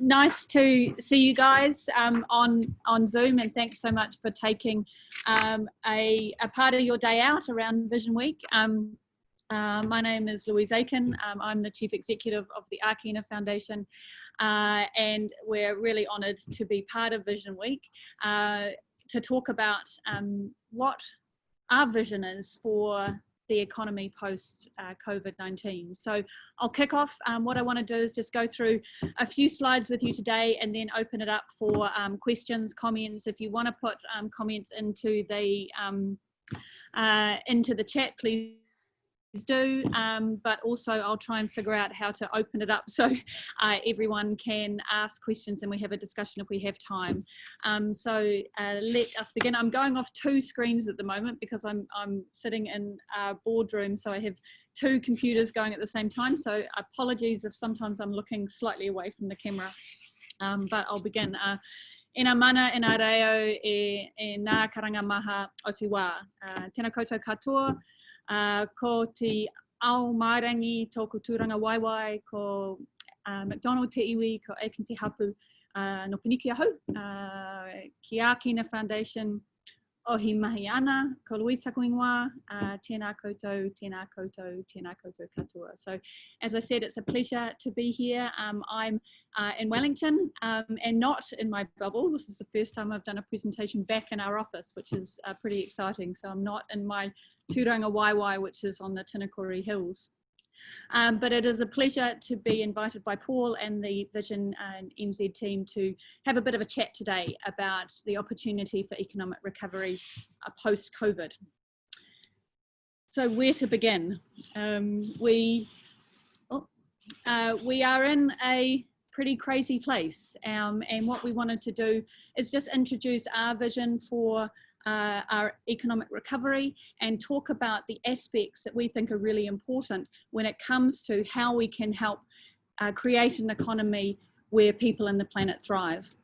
Nice to see you guys on Zoom, and thanks so much for taking a part of your day out around Vision Week. My name is Louise ãKINA. I'm the Chief Executive of the ãKINA Foundation, and we're really honoured to be part of Vision Week to talk about what our vision is for the economy post COVID-19. So I'll kick off. What I want to do is just go through a few slides with you today and then open it up for questions, comments. If you want to put comments into the chat, please do, but also I'll try and figure out how to open it up so everyone can ask questions and we have a discussion if we have time. So let us begin. I'm going off two screens at the moment because I'm sitting in a boardroom, so I have two computers going at the same time, so apologies if sometimes I'm looking slightly away from the camera, but I'll begin. Ina mana, ina reo, e nā karanga maha o te wā. Tēnā koutou katoa. Ko te ao mārangi tōku tūranga waiwai, ko McDonald te iwi, ko āKINA te hapu no piniki ahau, ki āKINA Foundation, ohi mahi ana, ko Louise āKINA, tēnā koutou, tēnā koutou, tēnā koutou katoa. So as I said, it's a pleasure to be here. I'm in Wellington and not in my bubble. This is the first time I've done a presentation back in our office, which is pretty exciting. So I'm not in my Tūranga Waiwai, which is on the Tinakori Hills. But it is a pleasure to be invited by Paul and the Vision and NZ team to have a bit of a chat today about the opportunity for economic recovery post-COVID. So where to begin? We are in a pretty crazy place, and what we wanted to do is just introduce our vision for our economic recovery and talk about the aspects that we think are really important when it comes to how we can help create an economy where people and the planet thrive.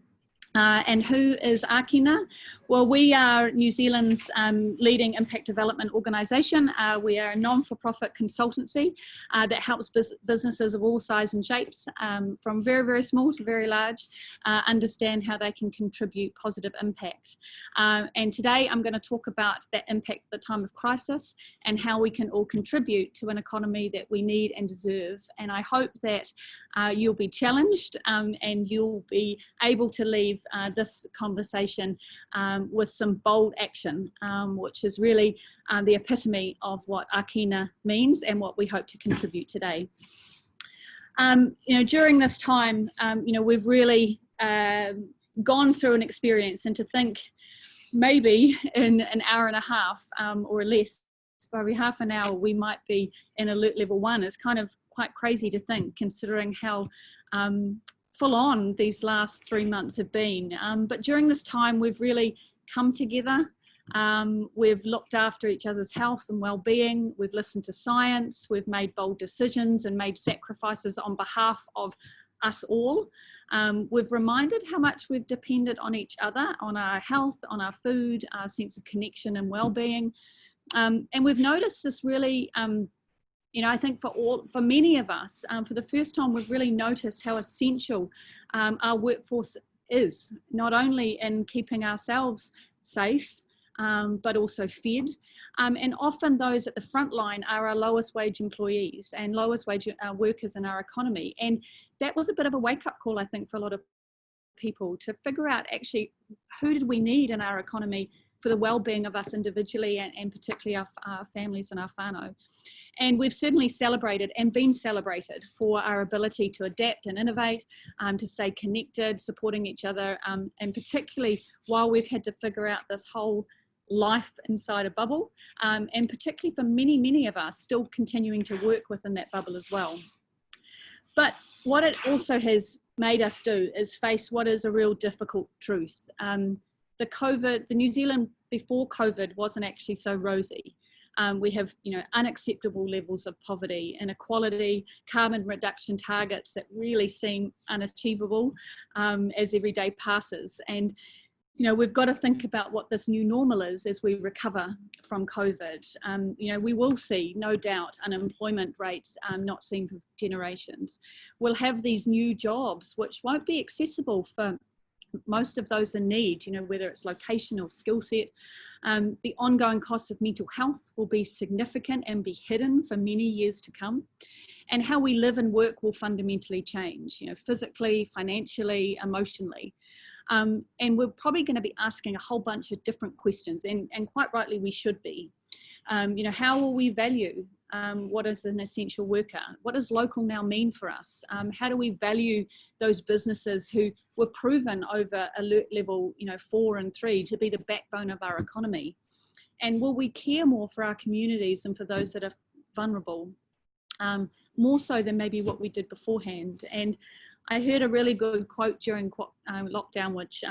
And who is āKINA? Well, we are New Zealand's leading impact development organisation. We are a non-for-profit consultancy that helps businesses of all sizes and shapes, from very, very small to very large, understand how they can contribute positive impact. And today I'm going to talk about that impact at the time of crisis and how we can all contribute to an economy that we need and deserve. And I hope that you'll be challenged and you'll be able to leave this conversation with some bold action, which is really the epitome of what āKINA means and what we hope to contribute today. During this time, we've really gone through an experience, and to think maybe in an hour and a half or less, probably half an hour, we might be in alert level 1 is kind of quite crazy to think, considering how full on these last 3 months have been. But during this time, we've really come together. We've looked after each other's health and well-being. We've listened to science. We've made bold decisions and made sacrifices on behalf of us all. We've reminded how much we've depended on each other, on our health, on our food, our sense of connection and well-being. And we've noticed this really, I think for many of us, for the first time, we've really noticed how essential our workforce is, not only in keeping ourselves safe, but also fed. And often those at the front line are our lowest wage employees and lowest wage workers in our economy. And that was a bit of a wake-up call, I think, for a lot of people to figure out actually who did we need in our economy for the well-being of us individually and particularly our families and our whānau. And we've certainly celebrated and been celebrated for our ability to adapt and innovate, to stay connected, supporting each other, and particularly while we've had to figure out this whole life inside a bubble, and particularly for many, many of us still continuing to work within that bubble as well. But what it also has made us do is face what is a real difficult truth. The New Zealand before COVID wasn't actually so rosy. We have, unacceptable levels of poverty, inequality, carbon reduction targets that really seem unachievable as every day passes. And, we've got to think about what this new normal is as we recover from COVID. We will see, no doubt, unemployment rates not seen for generations. We'll have these new jobs, which won't be accessible for most of those in need, whether it's location or skill set. The ongoing costs of mental health will be significant and be hidden for many years to come. And how we live and work will fundamentally change, physically, financially, emotionally. And we're probably going to be asking a whole bunch of different questions, and quite rightly we should be. How will we value what is an essential worker? What does local now mean for us? How do we value those businesses who were proven over alert level 4 and 3 to be the backbone of our economy? And will we care more for our communities and for those that are vulnerable? More so than maybe what we did beforehand. And I heard a really good quote during lockdown, which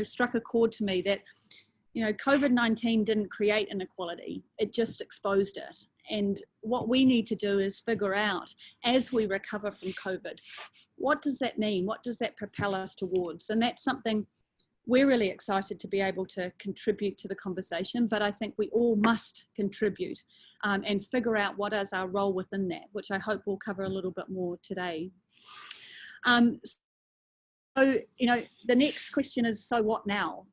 struck a chord to me, that COVID-19 didn't create inequality, it just exposed it. And what we need to do is figure out, as we recover from COVID, what does that mean? What does that propel us towards? And that's something we're really excited to be able to contribute to the conversation, but I think we all must contribute and figure out what is our role within that, which I hope we'll cover a little bit more today. So, the next question is, so what now?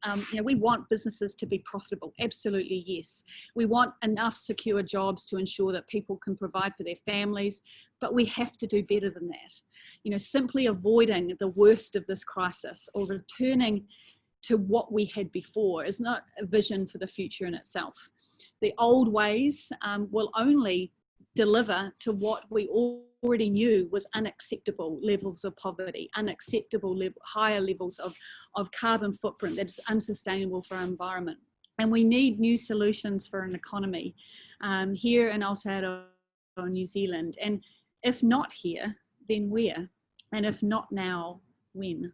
We want businesses to be profitable. Absolutely, yes. We want enough secure jobs to ensure that people can provide for their families, but we have to do better than that. Simply avoiding the worst of this crisis or returning to what we had before is not a vision for the future in itself. The old ways will only deliver to what we already knew was unacceptable levels of poverty, higher levels of carbon footprint that is unsustainable for our environment. And we need new solutions for an economy here in Aotearoa, New Zealand. And if not here, then where? And if not now, when?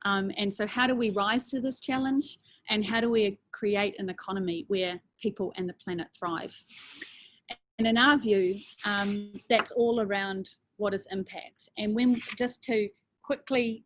And so how do we rise to this challenge? And how do we create an economy where people and the planet thrive? And in our view, that's all around what is impact. And when, just to quickly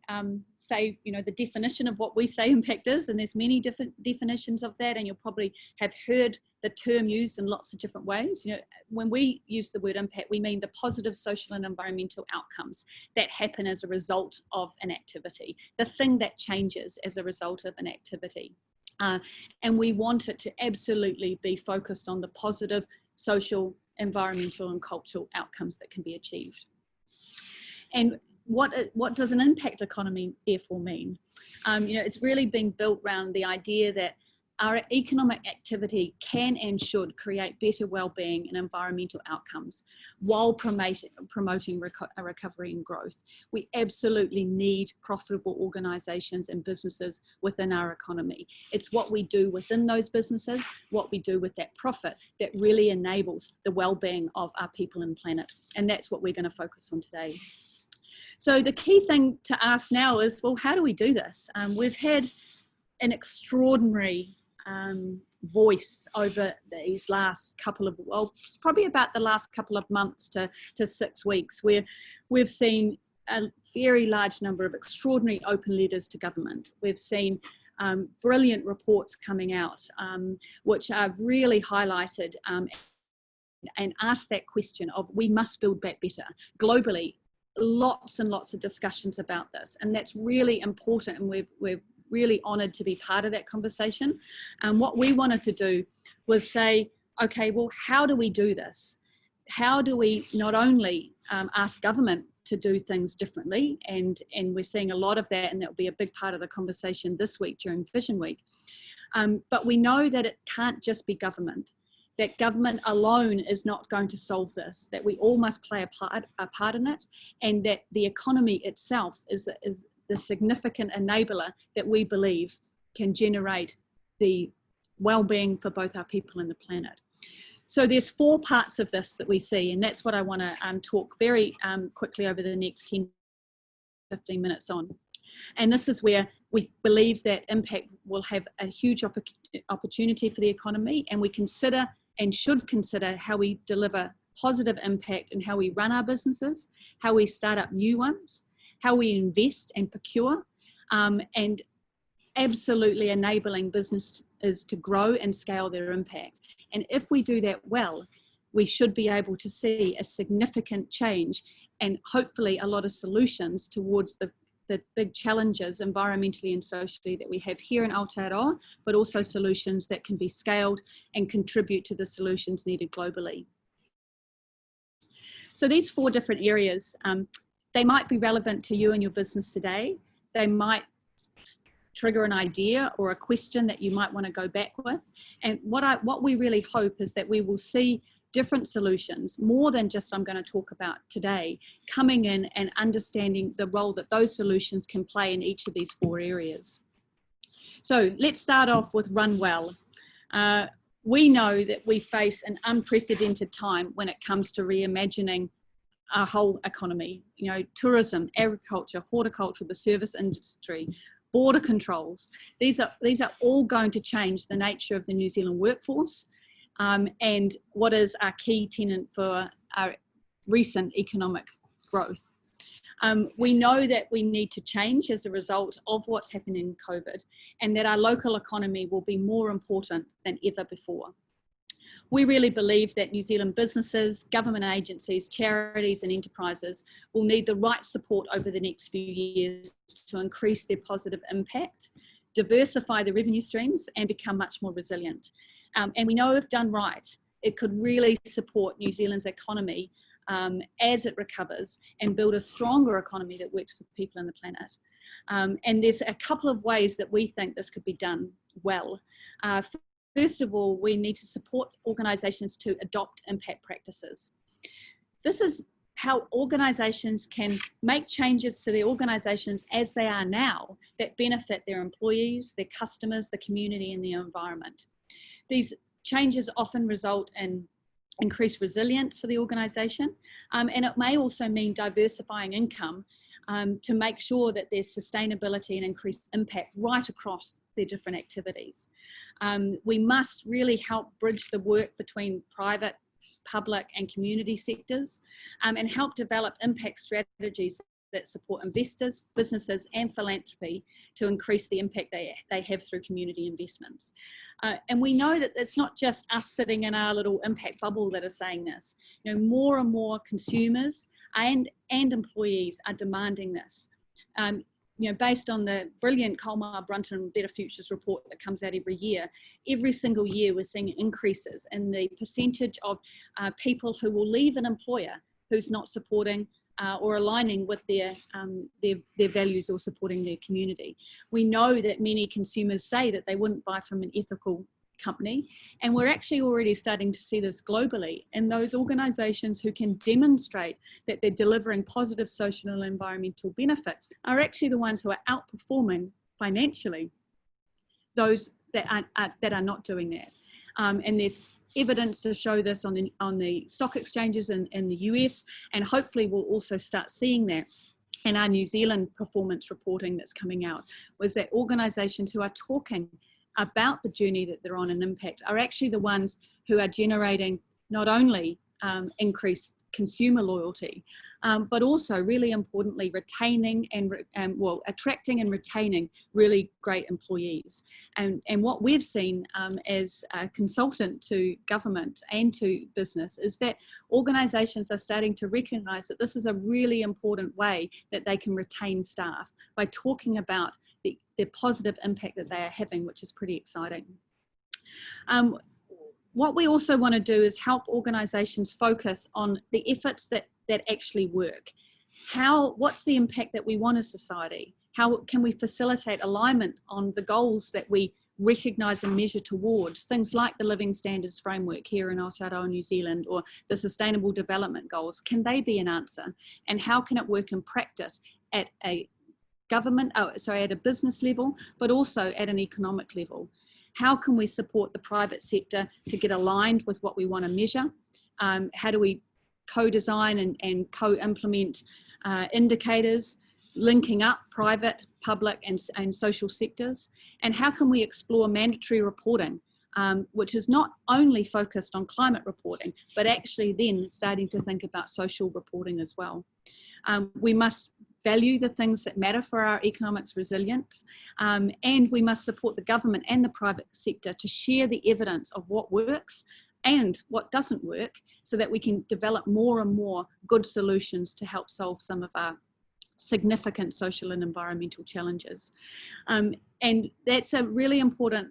say, the definition of what we say impact is, and there's many different definitions of that, and you'll probably have heard the term used in lots of different ways. When we use the word impact, we mean the positive social and environmental outcomes that happen as a result of an activity, the thing that changes as a result of an activity. And we want it to absolutely be focused on the positive social, environmental and cultural outcomes that can be achieved. And what does an impact economy therefore mean? It's really been built around the idea that our economic activity can and should create better well-being and environmental outcomes while promoting recovery and growth. We absolutely need profitable organisations and businesses within our economy. It's what we do within those businesses, what we do with that profit, that really enables the well-being of our people and planet. And that's what we're going to focus on today. So the key thing to ask now is, well, how do we do this? We've had an extraordinary voice over these last couple of, it's probably about the last couple of months to 6 weeks, where we've seen a very large number of extraordinary open letters to government. We've seen brilliant reports coming out, which have really highlighted and asked that question of, we must build back better. Globally, lots and lots of discussions about this, and that's really important, and we're really honoured to be part of that conversation. And what we wanted to do was say, okay, well, how do we do this? How do we not only ask government to do things differently, and we're seeing a lot of that, and that will be a big part of the conversation this week during Vision Week, but we know that it can't just be government, that government alone is not going to solve this, that we all must play a part in it, and that the economy itself is the significant enabler that we believe can generate the well-being for both our people and the planet. So there's 4 parts of this that we see, and that's what I want to talk very quickly over the next 10-15 minutes on. And this is where we believe that impact will have a huge opportunity for the economy, and we consider and should consider how we deliver positive impact in how we run our businesses, how we start up new ones, how we invest and procure, and absolutely enabling businesses to grow and scale their impact. And if we do that well, we should be able to see a significant change and hopefully a lot of solutions towards the big challenges environmentally and socially that we have here in Aotearoa, but also solutions that can be scaled and contribute to the solutions needed globally. So these 4 different areas, they might be relevant to you and your business today. They might trigger an idea or a question that you might want to go back with. And what we really hope is that we will see different solutions, more than just I'm going to talk about today, coming in and understanding the role that those solutions can play in each of these 4 areas. So let's start off with run well. We know that we face an unprecedented time when it comes to reimagining our whole economy. You know, tourism, agriculture, horticulture, the service industry, border controls. These are all going to change the nature of the New Zealand workforce. And what is our key tenet for our recent economic growth. We know that we need to change as a result of what's happening in COVID, and that our local economy will be more important than ever before. We really believe that New Zealand businesses, government agencies, charities and enterprises will need the right support over the next few years to increase their positive impact, diversify the revenue streams and become much more resilient. And we know if done right, it could really support New Zealand's economy as it recovers and build a stronger economy that works for people on the planet. And there's a couple of ways that we think this could be done well. First of all, we need to support organisations to adopt impact practices. This is how organisations can make changes to their organisations as they are now that benefit their employees, their customers, the community and the environment. These changes often result in increased resilience for the organisation, and it may also mean diversifying income to make sure that there's sustainability and increased impact right across their different activities. We must really help bridge the work between private, public and community sectors and help develop impact strategies that support investors, businesses and philanthropy to increase the impact they have through community investments. And we know that it's not just us sitting in our little impact bubble that are saying this. You know, more and more consumers and employees are demanding this. You know, based on the brilliant Colmar Brunton Better Futures report that comes out every single year we're seeing increases in the percentage of people who will leave an employer who's not supporting or aligning with their values or supporting their community. We know that many consumers say that they wouldn't buy from an ethical company, and we're actually already starting to see this globally, and those organisations who can demonstrate that they're delivering positive social and environmental benefit are actually the ones who are outperforming financially those that are not doing that. And there's evidence to show this on the stock exchanges in the US, and hopefully we'll also start seeing that in our New Zealand performance reporting that's coming out, was that organisations who are talking about the journey that they're on and impact are actually the ones who are generating not only increased consumer loyalty, but also really importantly retaining and attracting and retaining really great employees. And what we've seen as a consultant to government and to business is that organisations are starting to recognise that this is a really important way that they can retain staff by talking about the positive impact that they are having, which is pretty exciting. What we also want to do is help organisations focus on the efforts that actually work. What's the impact that we want as society? How can we facilitate alignment on the goals that we recognise and measure towards? Things like the Living Standards Framework here in Aotearoa, New Zealand, or the Sustainable Development Goals. Can they be an answer? And how can it work in practice at a at a business level, but also at an economic level? How can we support the private sector to get aligned with what we want to measure? How do we co-design and co-implement indicators, linking up private, public and social sectors? And how can we explore mandatory reporting, which is not only focused on climate reporting, but actually then starting to think about social reporting as well. We must value the things that matter for our economic's resilience, and we must support the government and the private sector to share the evidence of what works and what doesn't work, so that we can develop more and more good solutions to help solve some of our significant social and environmental challenges. And that's a really important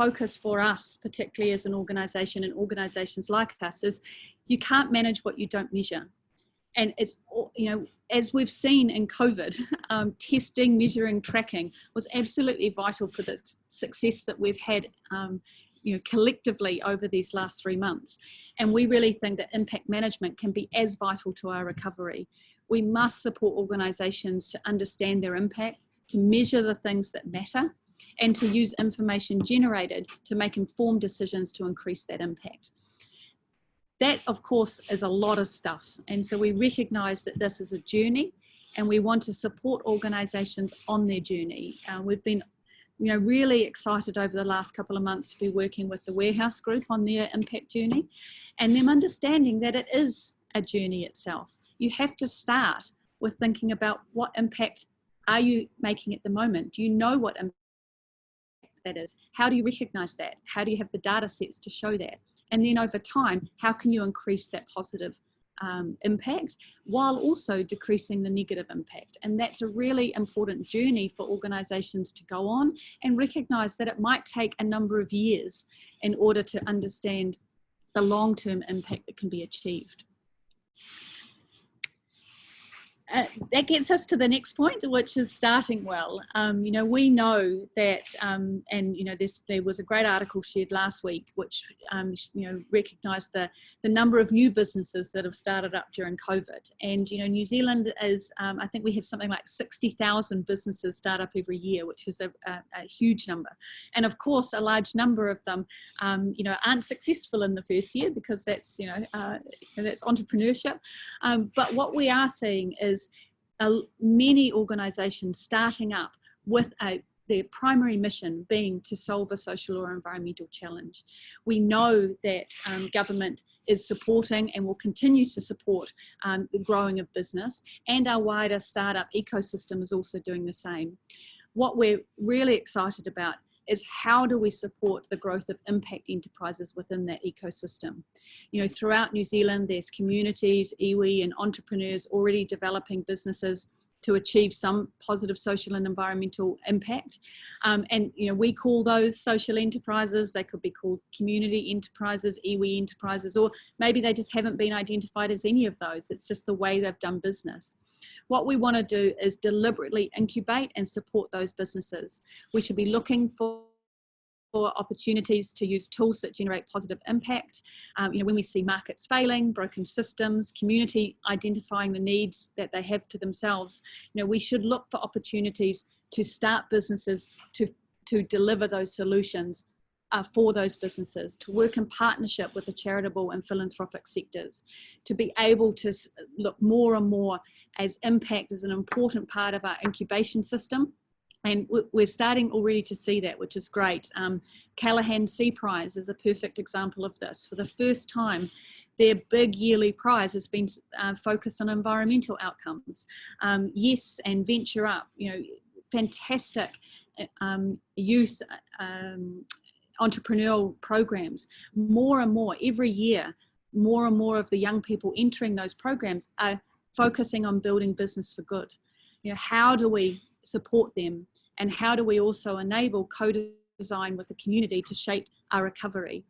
focus for us, particularly as an organisation and organisations like us, is you can't manage what you don't measure. And it's, you know, as we've seen in COVID, testing, measuring, tracking was absolutely vital for the success that we've had, you know, collectively over these last 3 months. And we really think that impact management can be as vital to our recovery. We must support organisations to understand their impact, to measure the things that matter, and to use information generated to make informed decisions to increase that impact. That, of course, is a lot of stuff. And so we recognise that this is a journey, and we want to support organisations on their journey. We've been, you know, really excited over the last couple of months to be working with the Warehouse Group on their impact journey, and them understanding that it is a journey itself. You have to start with thinking about what impact are you making at the moment? Do you know what impact that is? How do you recognise that? How do you have the data sets to show that? And then over time, how can you increase that positive impact while also decreasing the negative impact? And that's a really important journey for organisations to go on, and recognise that it might take a number of years in order to understand the long-term impact that can be achieved. That gets us to the next point, which is starting well. You know, we know that, and you know, there was a great article shared last week, which you know, recognised the number of new businesses that have started up during COVID. And you know, New Zealand is, I think we have something like 60,000 businesses start up every year, which is a huge number. And of course, a large number of them, you know, aren't successful in the first year, because that's, you know, that's entrepreneurship. But what we are seeing is many organisations starting up with their primary mission being to solve a social or environmental challenge. We know that government is supporting and will continue to support the growing of business, and our wider startup ecosystem is also doing the same. What we're really excited about is how do we support the growth of impact enterprises within that ecosystem. You know, throughout New Zealand, there's communities, iwi and entrepreneurs already developing businesses to achieve some positive social and environmental impact. And, you know, we call those social enterprises. They could be called community enterprises, iwi enterprises, or maybe they just haven't been identified as any of those. It's just the way they've done business. What we want to do is deliberately incubate and support those businesses. We should be looking for opportunities to use tools that generate positive impact. You know, when we see markets failing, broken systems, community identifying the needs that they have to themselves, you know, we should look for opportunities to start businesses to deliver those solutions for those businesses, to work in partnership with the charitable and philanthropic sectors, to be able to look more and more as impact as an important part of our incubation system. And we're starting already to see that, which is great. Callaghan Sea Prize is a perfect example of this. For the first time, their big yearly prize has been focused on environmental outcomes. Yes, and Venture Up, you know, fantastic youth entrepreneurial programs. More and more, every year, more and more of the young people entering those programs are focusing on building business for good. You know, how do we support them, and how do we also enable co-design with the community to shape our recovery?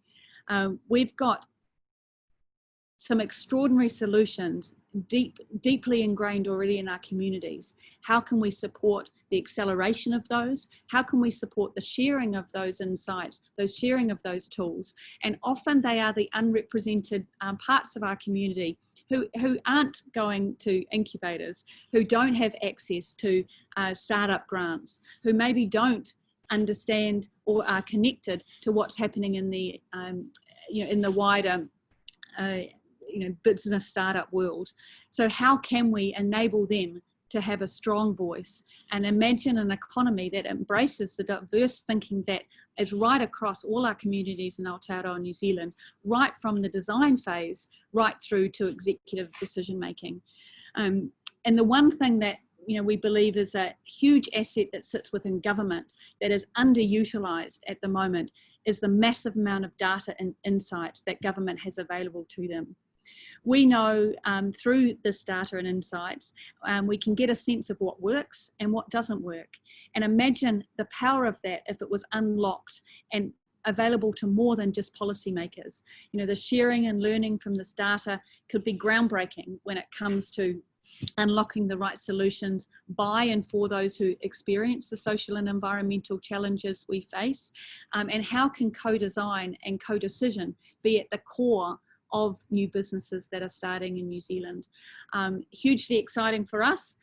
We've got some extraordinary solutions deeply ingrained already in our communities. How can we support the acceleration of those? How can we support the sharing of those insights, those sharing of those tools? And often they are the unrepresented parts of our community who aren't going to incubators, who don't have access to startup grants, who maybe don't understand or are connected to what's happening in the you know, in the wider you know, business startup world. So how can we enable them to have a strong voice and imagine an economy that embraces the diverse thinking that is right across all our communities in Aotearoa New Zealand, right from the design phase, right through to executive decision making. And the one thing that we believe is a huge asset that sits within government that is underutilized at the moment, is the massive amount of data and insights that government has available to them. We know through this data and insights, we can get a sense of what works and what doesn't work. And imagine the power of that if it was unlocked and available to more than just policymakers. The sharing and learning from this data could be groundbreaking when it comes to unlocking the right solutions by and for those who experience the social and environmental challenges we face. And how can co-design and co-decision be at the core of new businesses that are starting in New Zealand? Hugely exciting for us.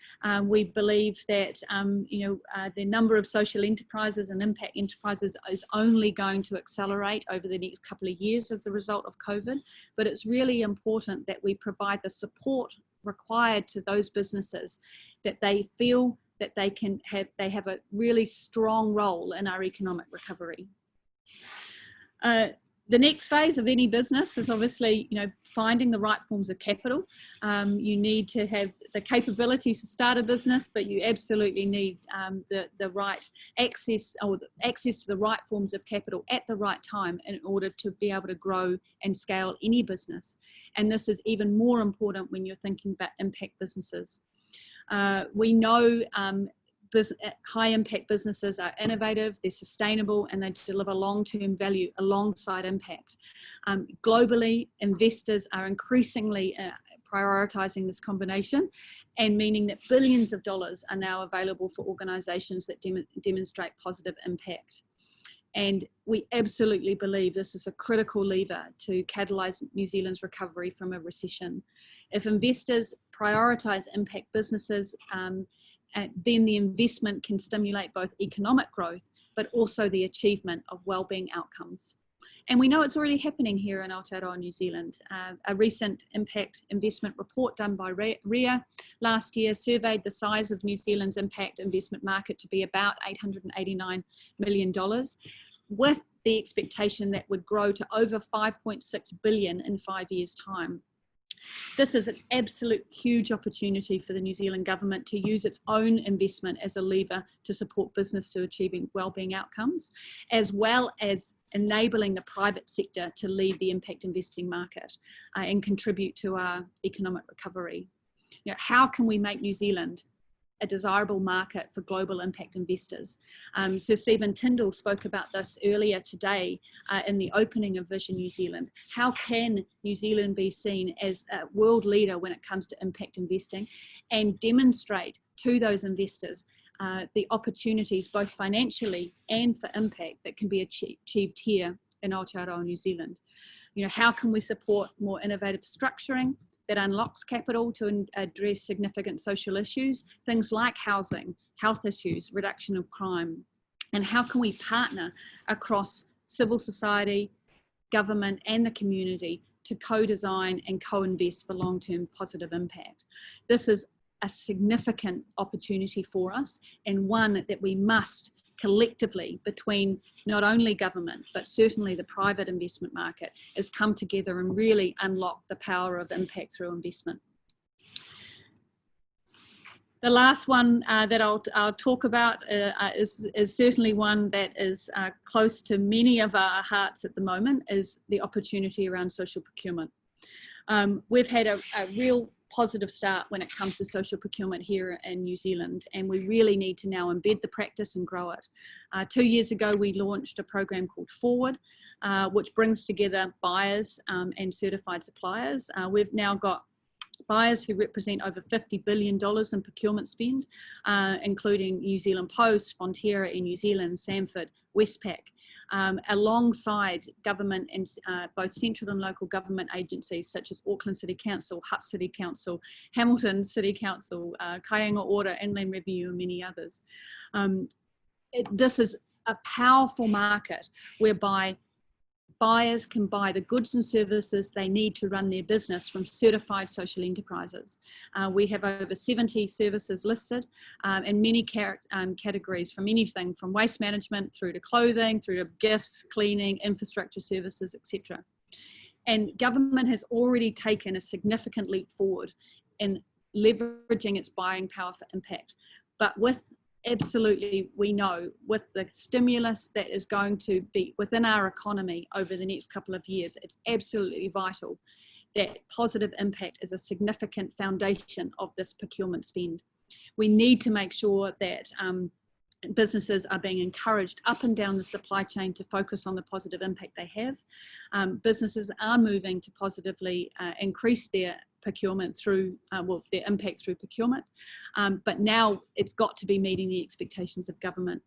We believe that the number of social enterprises and impact enterprises is only going to accelerate over the next couple of years as a result of COVID, but it's really important that we provide the support required to those businesses, that they feel that they have a really strong role in our economic recovery. The next phase of any business is obviously, finding the right forms of capital. You need to have the capability to start a business, but you absolutely need the right access, or access to the right forms of capital at the right time in order to be able to grow and scale any business. And this is even more important when you're thinking about impact businesses. We know high impact businesses are innovative, they're sustainable, and they deliver long-term value alongside impact. Globally, investors are increasingly prioritizing this combination, and meaning that billions of dollars are now available for organizations that demonstrate positive impact. And we absolutely believe this is a critical lever to catalyze New Zealand's recovery from a recession. If investors prioritize impact businesses, then the investment can stimulate both economic growth, but also the achievement of wellbeing outcomes. And we know it's already happening here in Aotearoa, New Zealand. A recent impact investment report done by RIA last year surveyed the size of New Zealand's impact investment market to be about $889 million, with the expectation that would grow to over 5.6 billion in 5 years' time. This is an absolute huge opportunity for the New Zealand government to use its own investment as a lever to support business to achieving wellbeing outcomes, as well as enabling the private sector to lead the impact investing market and contribute to our economic recovery. How can we make New Zealand a desirable market for global impact investors? Sir Stephen Tindall spoke about this earlier today in the opening of Vision New Zealand. How can New Zealand be seen as a world leader when it comes to impact investing, and demonstrate to those investors the opportunities both financially and for impact that can be achieved here in Aotearoa, New Zealand? How can we support more innovative structuring that unlocks capital to address significant social issues, things like housing, health issues, reduction of crime? And how can we partner across civil society, government, and the community to co-design and co-invest for long-term positive impact? This is a significant opportunity for us, and one that we must collectively, between not only government, but certainly the private investment market, has come together and really unlock the power of impact through investment. The last one that I'll talk about is certainly one that is close to many of our hearts at the moment, is the opportunity around social procurement. We've had a real positive start when it comes to social procurement here in New Zealand, and we really need to now embed the practice and grow it. 2 years ago, we launched a program called Forward, which brings together buyers and certified suppliers. We've now got buyers who represent over $50 billion in procurement spend, including New Zealand Post, Fonterra in New Zealand, Samford, Westpac, alongside government and both central and local government agencies such as Auckland City Council, Hutt City Council, Hamilton City Council, Kaianga Order, Inland Revenue, and many others. This is a powerful market whereby buyers can buy the goods and services they need to run their business from certified social enterprises. We have over 70 services listed in many categories, from anything from waste management through to clothing, through to gifts, cleaning, infrastructure services, etc. And government has already taken a significant leap forward in leveraging its buying power for impact. But with absolutely, we know with the stimulus that is going to be within our economy over the next couple of years, it's absolutely vital that positive impact is a significant foundation of this procurement spend. We need to make sure that businesses are being encouraged up and down the supply chain to focus on the positive impact they have. Businesses are moving to positively increase their procurement through, their impact through procurement, but now it's got to be meeting the expectations of government.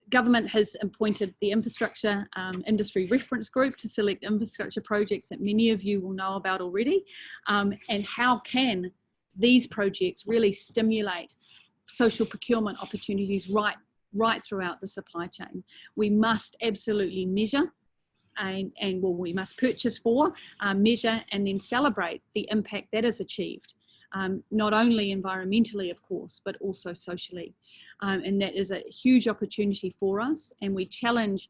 Government has appointed the Infrastructure Industry Reference Group to select infrastructure projects that many of you will know about already, and how can these projects really stimulate social procurement opportunities right throughout the supply chain. We must absolutely measure and we must purchase for, measure and then celebrate the impact that is achieved, not only environmentally of course, but also socially. And that is a huge opportunity for us, and we challenge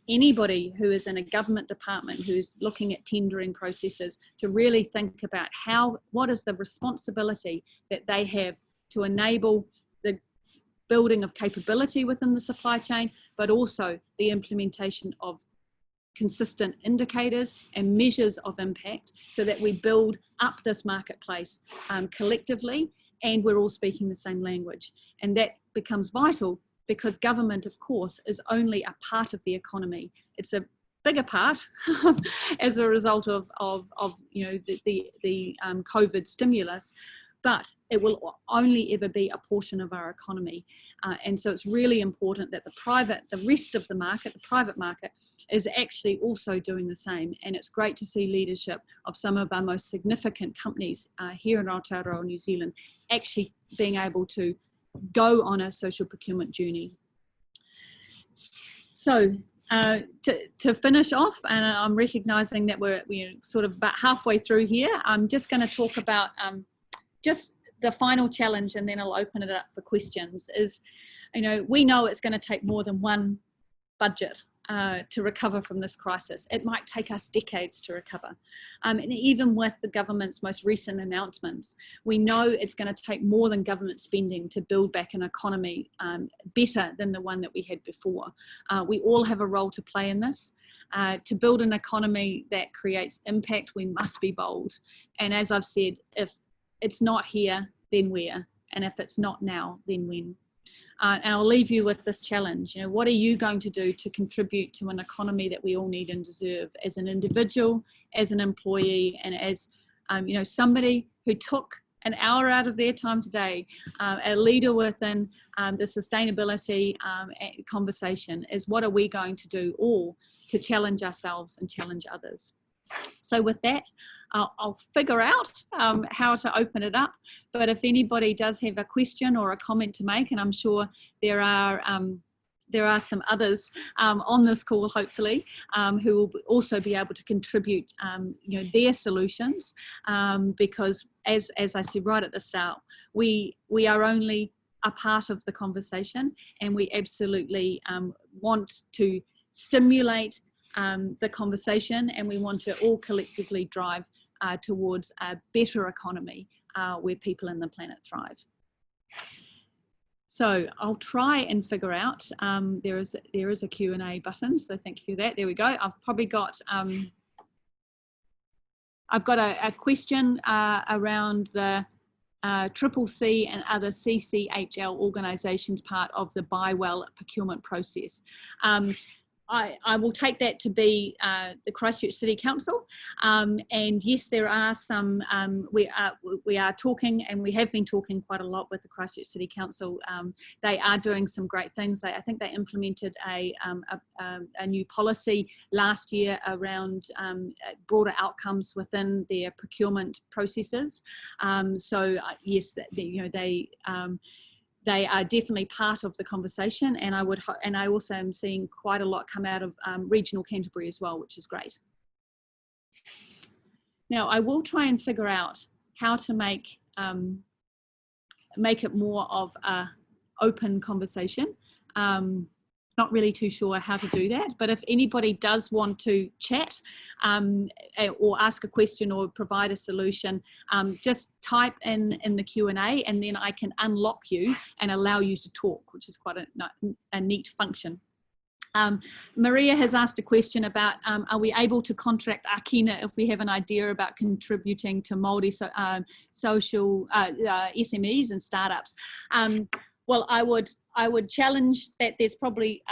anybody who is in a government department who's looking at tendering processes to really think about what is the responsibility that they have to enable the building of capability within the supply chain, but also the implementation of consistent indicators and measures of impact so that we build up this marketplace collectively, and we're all speaking the same language. And that becomes vital because government, of course, is only a part of the economy. It's a bigger part as a result of you know, the COVID stimulus, but it will only ever be a portion of our economy. And so it's really important that the rest of the market, the private market, is actually also doing the same. And it's great to see leadership of some of our most significant companies here in Aotearoa, New Zealand, actually being able to go on a social procurement journey. So to finish off, and I'm recognising that we're sort of about halfway through here, I'm just going to talk about just the final challenge, and then I'll open it up for questions. Is, you know, we know it's going to take more than one budget to recover from this crisis. It might take us decades to recover. And even with the government's most recent announcements, we know it's going to take more than government spending to build back an economy better than the one that we had before. We all have a role to play in this. To build an economy that creates impact, we must be bold. And as I've said, if it's not here, then where? And if it's not now, then when? And I'll leave you with this challenge. You know, what are you going to do to contribute to an economy that we all need and deserve, as an individual, as an employee, and as you know, somebody who took an hour out of their time today, a leader within the sustainability conversation, is what are we going to do all to challenge ourselves and challenge others? So with that, I'll figure out how to open it up. But if anybody does have a question or a comment to make, and I'm sure there are some others on this call, hopefully, who will also be able to contribute, you know, their solutions, because as I said right at the start, we are only a part of the conversation, and we absolutely want to stimulate the conversation, and we want to all collectively drive towards a better economy where people and the planet thrive. So I'll try and figure out, there is a Q&A button, so thank you for that. There we go. I've probably got, I've got a question around the CCC and other CCHL organisations part of the Buy Well procurement process. I will take that to be the Christchurch City Council, and yes, there are some, we are talking, and we have been talking quite a lot with the Christchurch City Council. They are doing some great things. I think they implemented a new policy last year around broader outcomes within their procurement processes. So yes, you know, they are definitely part of the conversation, and I also am seeing quite a lot come out of regional Canterbury as well, which is great. Now, I will try and figure out how to make it more of a open conversation. not really too sure how to do that, but if anybody does want to chat or ask a question or provide a solution, just type in the Q&A, and then I can unlock you and allow you to talk, which is quite a neat function. Maria has asked a question about, are we able to contract āKINA if we have an idea about contributing to Māori social SMEs and startups? Well, I would challenge that there's probably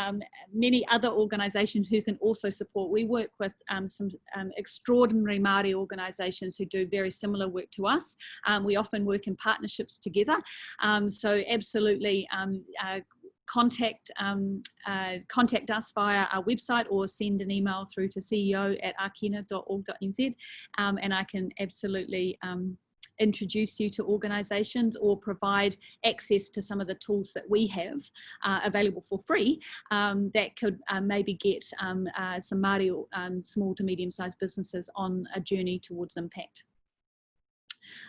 many other organisations who can also support. We work with some extraordinary Māori organisations who do very similar work to us. We often work in partnerships together. So absolutely, contact us via our website or send an email through to ceo@akina.org.nz, and I can absolutely introduce you to organisations or provide access to some of the tools that we have available for free that could maybe get some Māori small to medium-sized businesses on a journey towards impact.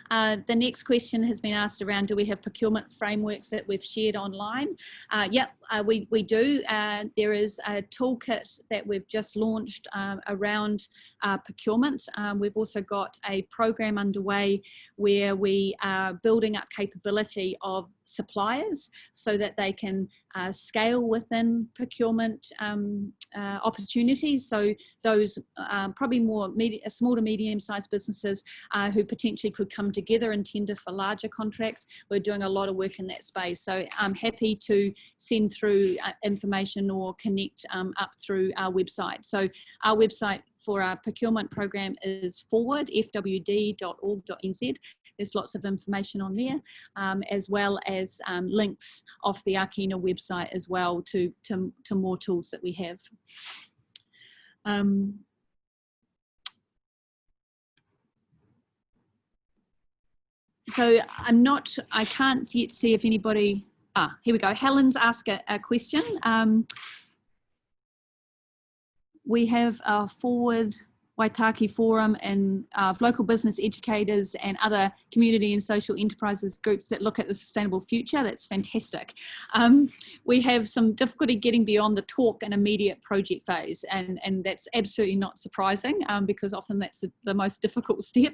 The next question has been asked around, do we have procurement frameworks that we've shared online? Yep, we do. There is a toolkit that we've just launched around procurement. We've also got a program underway where we are building up capability of suppliers so that they can scale within procurement opportunities. So those probably more small to medium-sized businesses who potentially could come together and tender for larger contracts. We're doing a lot of work in that space. So I'm happy to send through information or connect up through our website. So our website for our procurement program is fwd.org.nz. There's lots of information on there, as well as links off the āKINA website as well to more tools that we have. So I can't yet see if anybody, here we go. Helen's asked a question. We have a Forward Waitaki Forum and local business educators and other community and social enterprises groups that look at the sustainable future. That's fantastic. We have some difficulty getting beyond the talk and immediate project phase, and that's absolutely not surprising because often that's the most difficult step.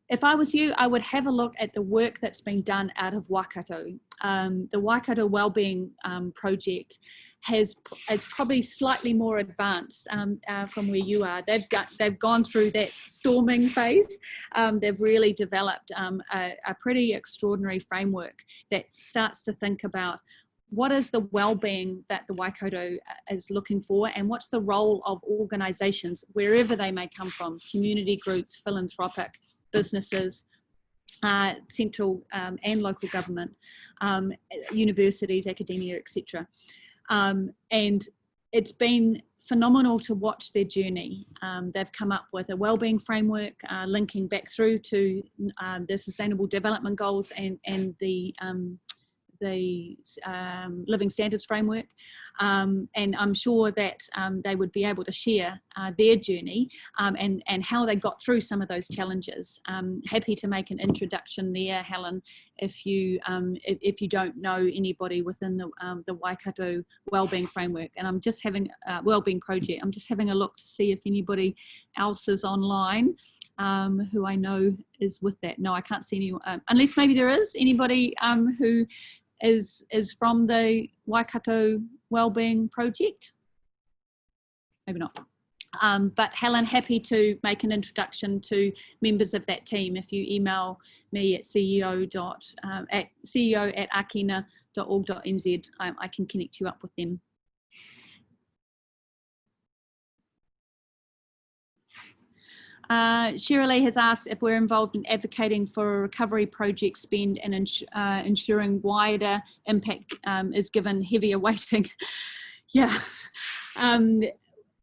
If I was you, I would have a look at the work that's been done out of Waikato. The Waikato Wellbeing Project is probably slightly more advanced from where you are. They've gone through that storming phase. They've really developed a pretty extraordinary framework that starts to think about what is the well-being that the Waikato is looking for, and what's the role of organisations, wherever they may come from, community groups, philanthropic, businesses, central and local government, universities, academia, etc. And it's been phenomenal to watch their journey. They've come up with a wellbeing framework linking back through to the Sustainable Development Goals and the Living Standards Framework, and I'm sure that they would be able to share their journey and how they got through some of those challenges. Happy to make an introduction there, Helen, if you don't know anybody within the Waikato Wellbeing Framework. And I'm just having a Wellbeing Project. I'm just having a look to see if anybody else is online who I know is with that. No, I can't see anyone, unless maybe there is anybody who is from the Waikato Wellbeing Project. Maybe not. But Helen, happy to make an introduction to members of that team. If you email me at ceo@akina.org.nz, I can connect you up with them. Shirley has asked if we're involved in advocating for a recovery project spend and ensuring wider impact is given heavier weighting. Yeah,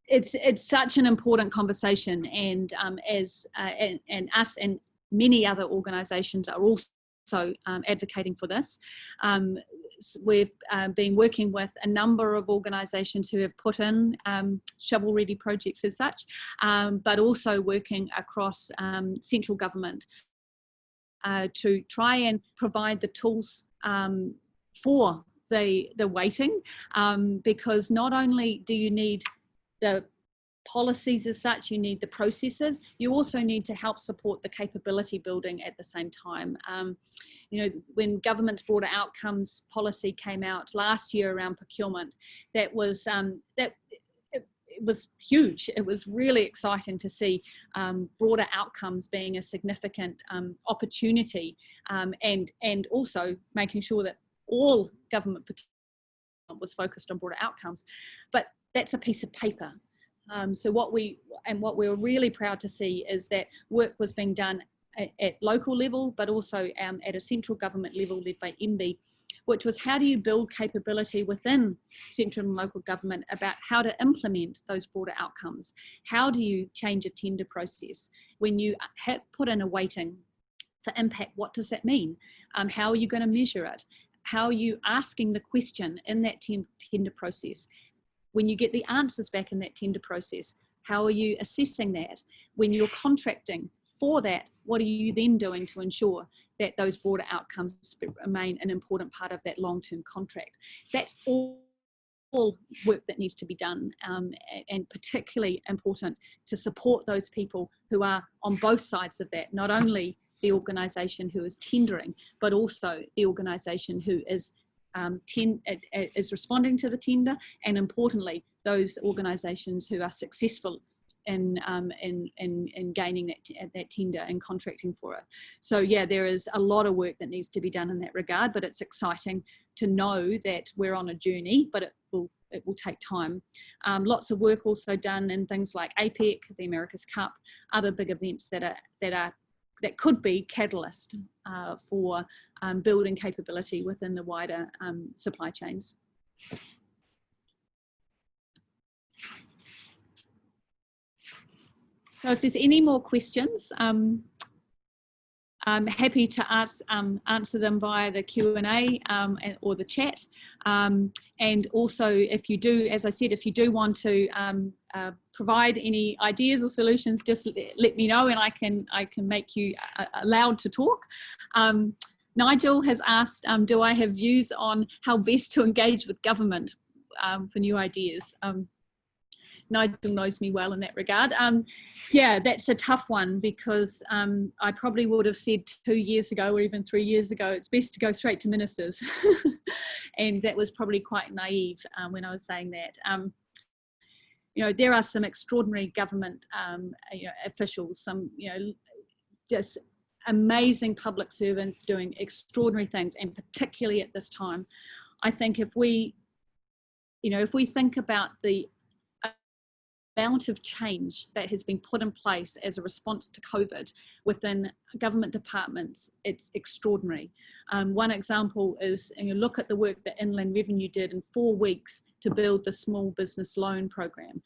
it's such an important conversation, and us and many other organisations are also advocating for this. We've been working with a number of organisations who have put in shovel-ready projects as such, but also working across central government to try and provide the tools for the waiting, because not only do you need the policies as such, you need the processes, you also need to help support the capability building at the same time. You know, when government's broader outcomes policy came out last year around procurement, that was it was huge. It was really exciting to see broader outcomes being a significant opportunity, and also making sure that all government procurement was focused on broader outcomes. But that's a piece of paper. So what we're really proud to see is that work was being done at local level, but also at a central government level led by MB, which was how do you build capability within central and local government about how to implement those broader outcomes? How do you change a tender process? When you put in a weighting for impact, what does that mean? How are you going to measure it? How are you asking the question in that tender process? When you get the answers back in that tender process, how are you assessing that? When you're contracting for that, what are you then doing to ensure that those broader outcomes remain an important part of that long-term contract? That's all work that needs to be done, and particularly important to support those people who are on both sides of that, not only the organisation who is tendering, but also the organisation who is responding to the tender, and importantly, those organisations who are successful in gaining that tender and contracting for it. So yeah, there is a lot of work that needs to be done in that regard, but it's exciting to know that we're on a journey, but it will take time. Lots of work also done in things like APEC, the America's Cup, other big events that could be catalyst for building capability within the wider supply chains. So if there's any more questions, I'm happy to answer them via the Q&A or the chat. And also, if you do, as I said, if you do want to provide any ideas or solutions, just let me know, and I can make you allowed to talk. Nigel has asked, do I have views on how best to engage with government for new ideas? Nigel knows me well in that regard. Yeah, that's a tough one, because I probably would have said 2 years ago or even 3 years ago, it's best to go straight to ministers. And that was probably quite naive when I was saying that. You know, there are some extraordinary government officials, some, just amazing public servants doing extraordinary things, and particularly at this time. I think if we think about the amount of change that has been put in place as a response to COVID within government departments, it's extraordinary. One example is, and you look at the work that Inland Revenue did in 4 weeks to build the small business loan program.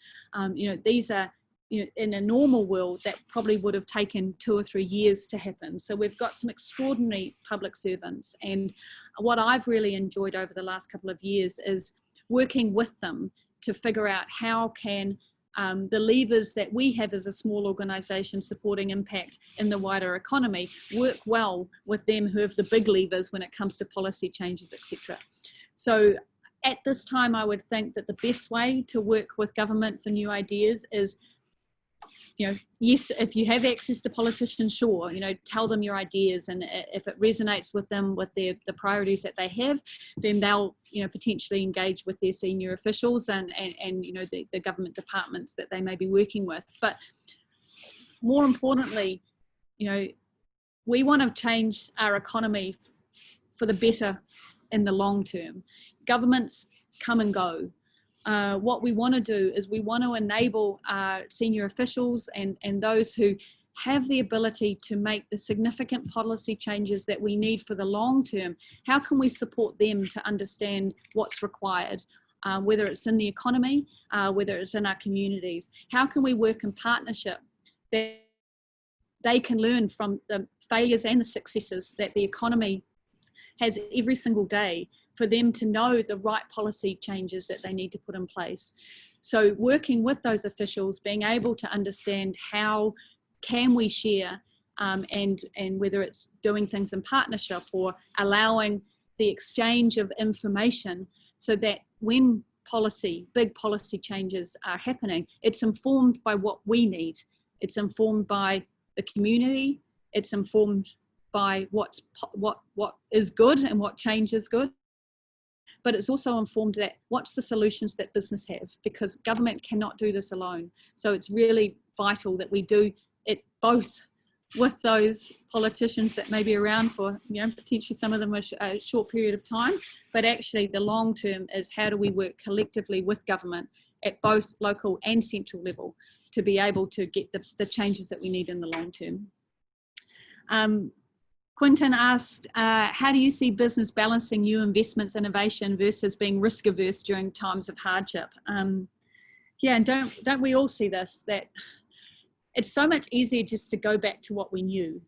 These are, in a normal world, that probably would have taken 2 or 3 years to happen. So we've got some extraordinary public servants. And what I've really enjoyed over the last couple of years is working with them to figure out how can the levers that we have as a small organisation supporting impact in the wider economy work well with them who have the big levers when it comes to policy changes, etc. So at this time, I would think that the best way to work with government for new ideas is, yes, if you have access to politicians, sure, tell them your ideas, and if it resonates with them, with the priorities that they have, then they'll, potentially engage with their senior officials and the government departments that they may be working with. But more importantly, we want to change our economy for the better in the long term. Governments come and go. What we want to do is we want to enable senior officials and those who have the ability to make the significant policy changes that we need for the long term. How can we support them to understand what's required, whether it's in the economy, whether it's in our communities? How can we work in partnership that they can learn from the failures and the successes that the economy has every single day, for them to know the right policy changes that they need to put in place? So working with those officials, being able to understand how can we share, and whether it's doing things in partnership or allowing the exchange of information, so that when big policy changes are happening, it's informed by what we need. It's informed by the community. It's informed by what is good and what change is good. But it's also informed that what's the solutions that business have, because government cannot do this alone. So it's really vital that we do it both with those politicians that may be around for, potentially some of them a short period of time, but actually the long term is how do we work collectively with government at both local and central level to be able to get the changes that we need in the long term. Quinton asked, how do you see business balancing new investments, innovation versus being risk averse during times of hardship? Yeah, and don't we all see this, that it's so much easier just to go back to what we knew.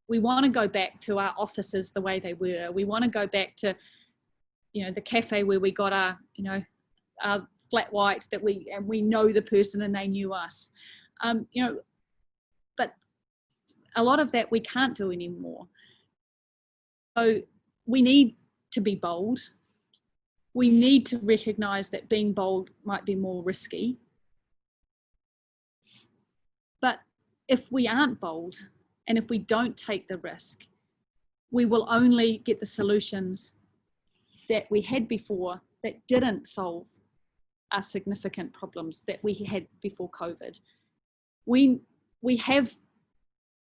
We want to go back to our offices the way they were. We want to go back to, the cafe where we got our flat white that we know the person and they knew us. But a lot of that we can't do anymore. So we need to be bold. We need to recognize that being bold might be more risky. But if we aren't bold and if we don't take the risk, we will only get the solutions that we had before that didn't solve our significant problems that we had before COVID. We have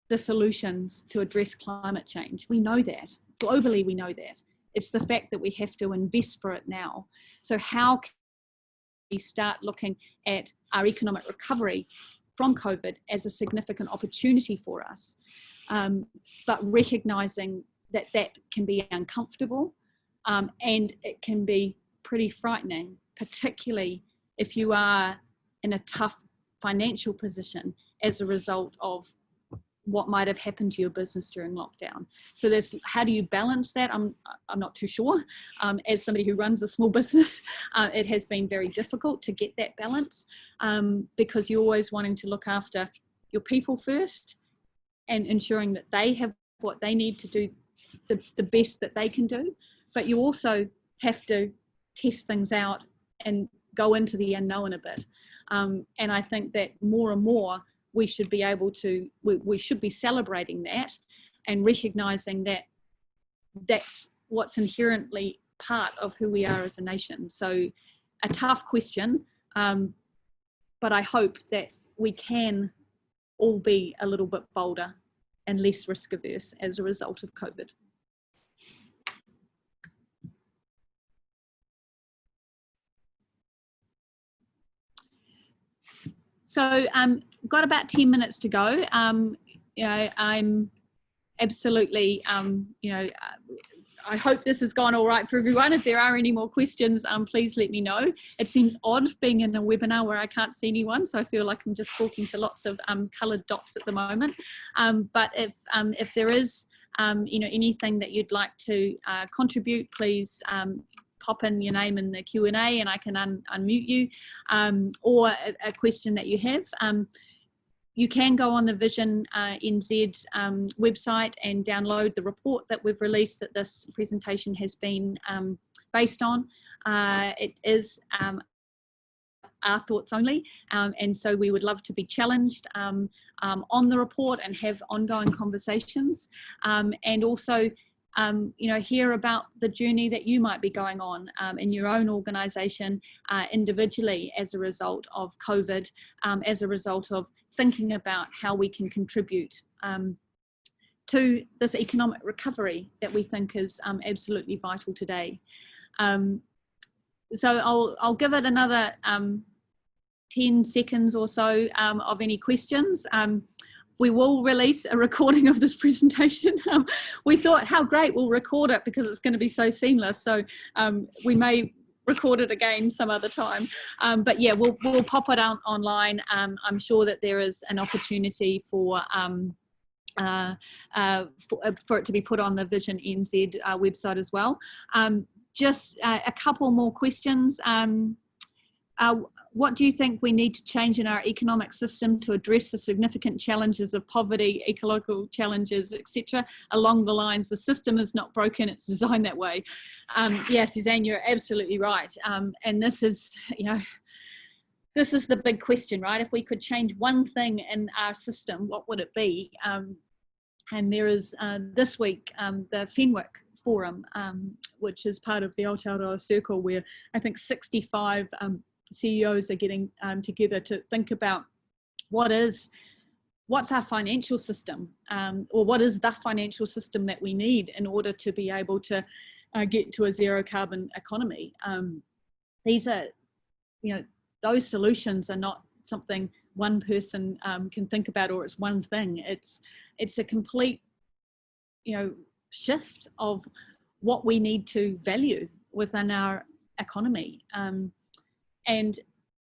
the solutions to address climate change. We know that. Globally, we know that. It's the fact that we have to invest for it now. So how can we start looking at our economic recovery from COVID as a significant opportunity for us, but recognizing that that can be uncomfortable and it can be pretty frightening, particularly if you are in a tough financial position as a result of what might have happened to your business during lockdown. So there's, how do you balance that? I'm not too sure. As somebody who runs a small business, it has been very difficult to get that balance because you're always wanting to look after your people first and ensuring that they have what they need to do the best that they can do. But you also have to test things out and go into the unknown a bit. And I think that more and more, we should be able to, we should be celebrating that and recognizing that that's what's inherently part of who we are as a nation. So a tough question, but I hope that we can all be a little bit bolder and less risk averse as a result of COVID. So got about 10 minutes to go. I'm absolutely, I hope this has gone all right for everyone. If there are any more questions, please let me know. It seems odd being in a webinar where I can't see anyone, so I feel like I'm just talking to lots of coloured dots at the moment. But if there is, anything that you'd like to contribute, please pop in your name in the Q&A and I can unmute you, or a question that you have. You can go on the Vision NZ website and download the report that we've released that this presentation has been based on. It is our thoughts only, and so we would love to be challenged on the report and have ongoing conversations, and also hear about the journey that you might be going on in your own organisation individually as a result of COVID, as a result of thinking about how we can contribute to this economic recovery that we think is absolutely vital today. So I'll give it another 10 seconds or so of any questions. We will release a recording of this presentation. We thought, how great, we'll record it because it's going to be so seamless. So we may record it again some other time. But yeah, we'll pop it out online. I'm sure that there is an opportunity for it to be put on the Vision NZ website as well. Just a couple more questions. what do you think we need to change in our economic system to address the significant challenges of poverty, ecological challenges, etc.? Along the lines, the system is not broken, it's designed that way. Yeah, Suzanne, you're absolutely right. And this is, this is the big question, right? If we could change one thing in our system, what would it be? And there is this week, the Fenwick Forum, which is part of the Aotearoa Circle, where I think 65 CEOs are getting together to think about what's our financial system, or what is the financial system that we need in order to be able to get to a zero carbon economy. These are, those solutions are not something one person can think about, or it's one thing. It's a complete, shift of what we need to value within our economy. And,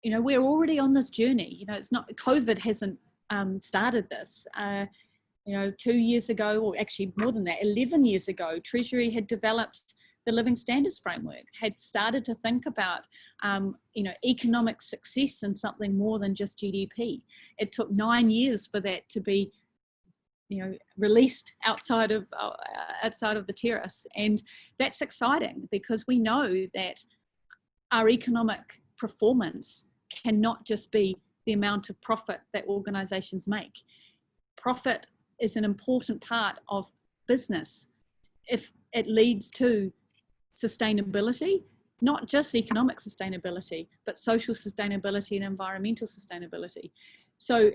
we're already on this journey. It's not, COVID hasn't started this. 2 years ago, or actually more than that, 11 years ago, Treasury had developed the Living Standards Framework, had started to think about, economic success and something more than just GDP. It took 9 years for that to be, released outside of the terrace. And that's exciting, because we know that our economic performance cannot just be the amount of profit that organizations make. Profit is an important part of business if it leads to sustainability, not just economic sustainability, but social sustainability and environmental sustainability. So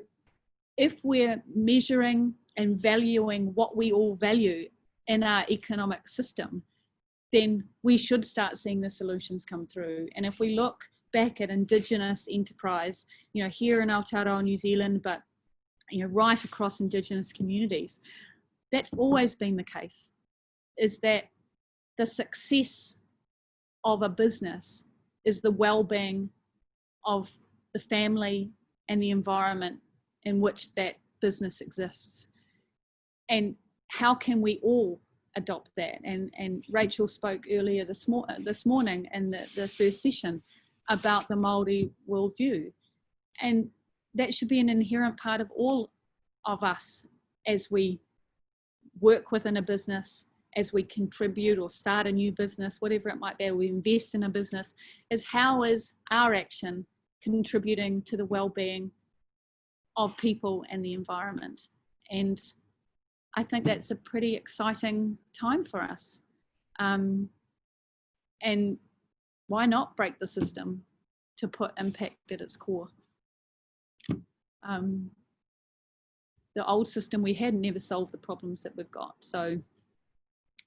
if we're measuring and valuing what we all value in our economic system, then we should start seeing the solutions come through. And if we look back at Indigenous enterprise, here in Aotearoa, New Zealand, but right across Indigenous communities, that's always been the case, is that the success of a business is the well-being of the family and the environment in which that business exists. And how can we all adopt that? And Rachel spoke earlier this morning in the first session about the Māori worldview. And that should be an inherent part of all of us as we work within a business, as we contribute or start a new business, whatever it might be, we invest in a business, is how is our action contributing to the well-being of people and the environment? And I think that's a pretty exciting time for us. And why not break the system to put impact at its core? The old system we had never solved the problems that we've got. So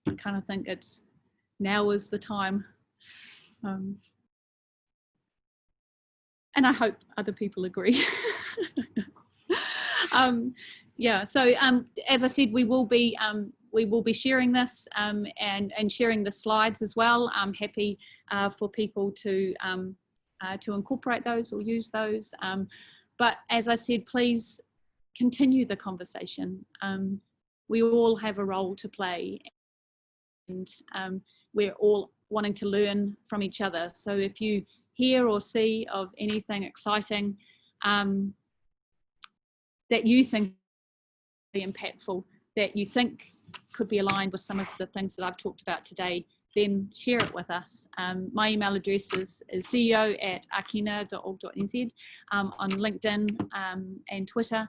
I kind of think now is the time. And I hope other people agree. Yeah, so as I said, we will be sharing this and sharing the slides as well. I'm happy for people to incorporate those or use those. But as I said, please continue the conversation. We all have a role to play, and we're all wanting to learn from each other. So if you hear or see of anything exciting that you think impactful, that you think could be aligned with some of the things that I've talked about today, then share it with us. My email address is ceo@akina.org.nz, on LinkedIn and Twitter,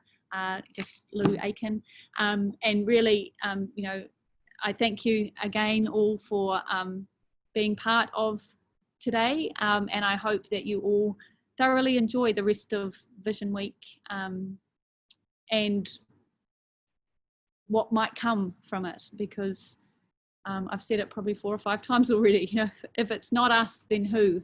just Lou Aiken. And really, I thank you again all for being part of today, and I hope that you all thoroughly enjoy the rest of Vision Week and what might come from it, because I've said it probably 4 or 5 times already. If it's not us, then who?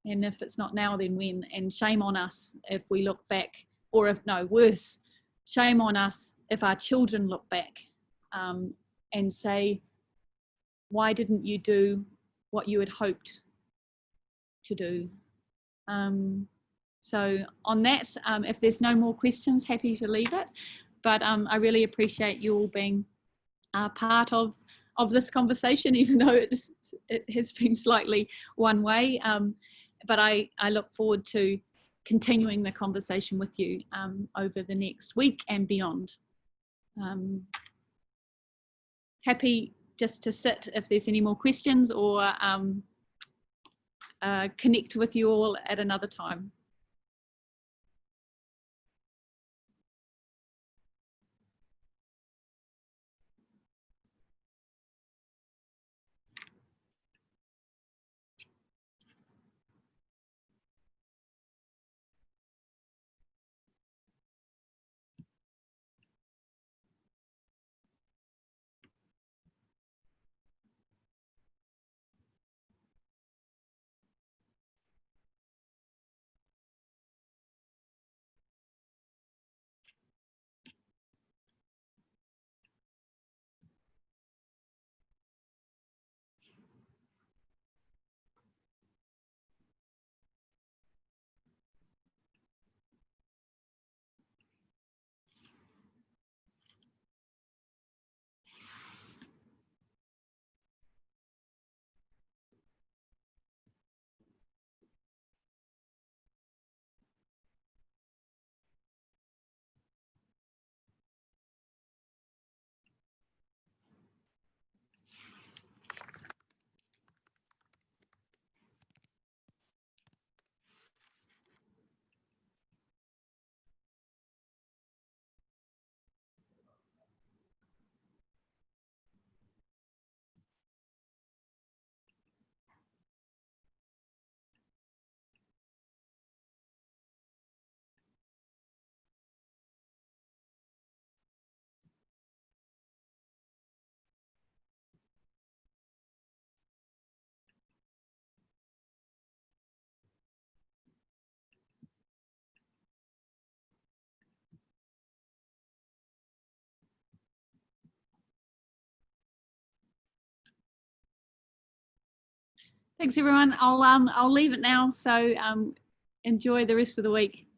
And if it's not now, then when? And shame on us if we look back, or if no, worse, shame on us if our children look back and say, why didn't you do what you had hoped to do? So on that, if there's no more questions, happy to leave it. But I really appreciate you all being part of this conversation, even though it has been slightly one way. But I look forward to continuing the conversation with you over the next week and beyond. Happy just to sit if there's any more questions, or connect with you all at another time. Thanks everyone. I'll leave it now. So enjoy the rest of the week.